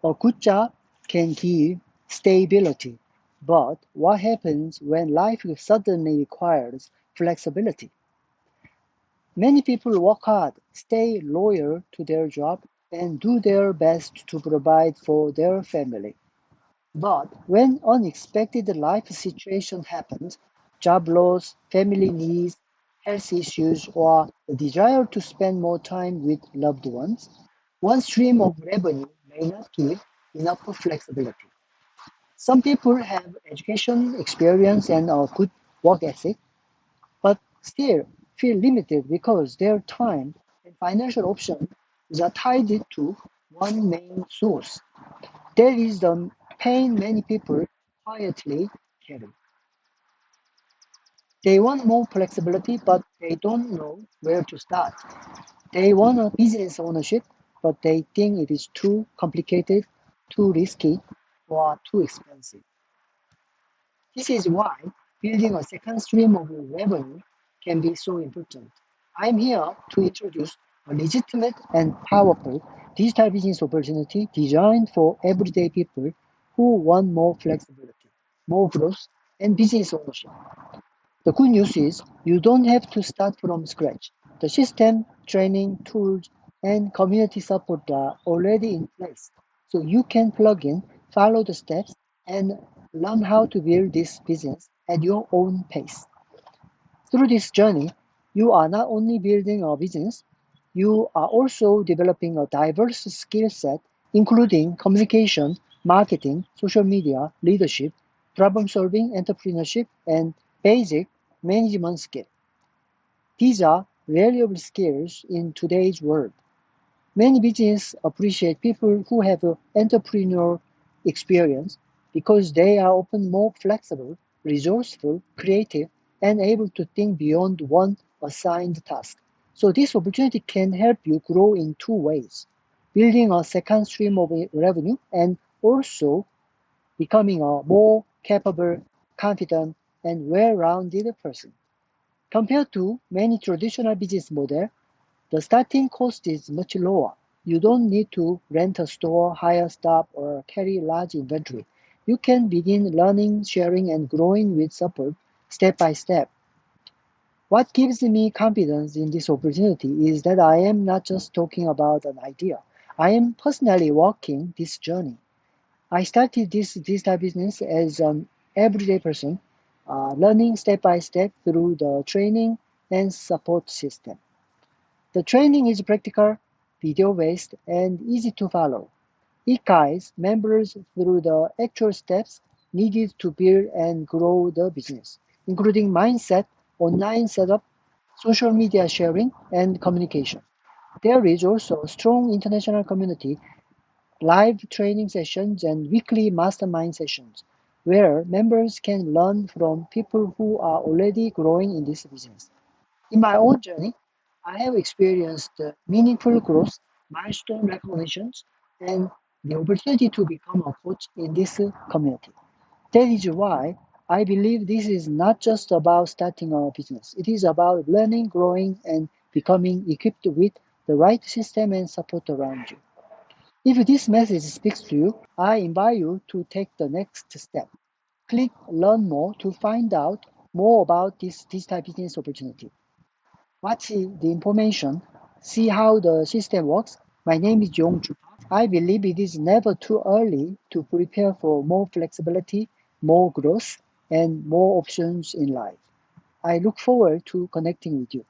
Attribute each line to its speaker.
Speaker 1: A good job can give stability, but what happens when life suddenly requires flexibility? Many people work hard, stay loyal to their job, and do their best to provide for their family. But when unexpected life situation happens, job loss, family needs, health issues, or the desire to spend more time with loved ones, one stream of revenue may not give enough flexibility. Some people have education, experience, and a good work ethic, but still feel limited because their time and financial options are tied to one main source. That is the pain many people quietly carry. They want more flexibility, but they don't know where to start. They want a business ownership, but they think it is too complicated, too risky, or too expensive. This is why building a second stream of revenue can be so important. I'm here to introduce a legitimate and powerful digital business opportunity designed for everyday people who want more flexibility, more growth, and business ownership. The good news is you don't have to start from scratch. The system, training, tools, and community support are already in place. So you can plug in, follow the steps, and learn how to build this business at your own pace. Through this journey, you are not only building a business, you are also developing a diverse skill set, including communication, marketing, social media, leadership, problem solving, entrepreneurship, and basic management skills. These are valuable skills in today's world. Many businesses appreciate people who have entrepreneurial experience because they are often more flexible, resourceful, creative, and able to think beyond one assigned task. So this opportunity can help you grow in two ways: building a second stream of revenue and also becoming a more capable, confident, and well-rounded person. Compared to many traditional business models, the starting cost is much lower. You don't need to rent a store, hire staff, or carry large inventory. You can begin learning, sharing, and growing with support step by step. What gives me confidence in this opportunity is that I am not just talking about an idea. I am personally walking this journey. I started this digital business as an everyday person, learning step by step through the training and support system. The training is practical, video-based, and easy to follow. It guides members through the actual steps needed to build and grow the business, including mindset, online setup, social media sharing, and communication. There is also a strong international community, live training sessions, and weekly mastermind sessions where members can learn from people who are already growing in this business. In my own journey, I have experienced meaningful growth, milestone recognitions, and the opportunity to become a coach in this community. That is why I believe this is not just about starting a business. It is about learning, growing, and becoming equipped with the right system and support around you. If this message speaks to you, I invite you to take the next step. Click Learn More to find out more about this digital business opportunity. Watch the information, see how the system works. My name is Yong. I believe it is never too early to prepare for more flexibility, more growth, and more options in life. I look forward to connecting with you.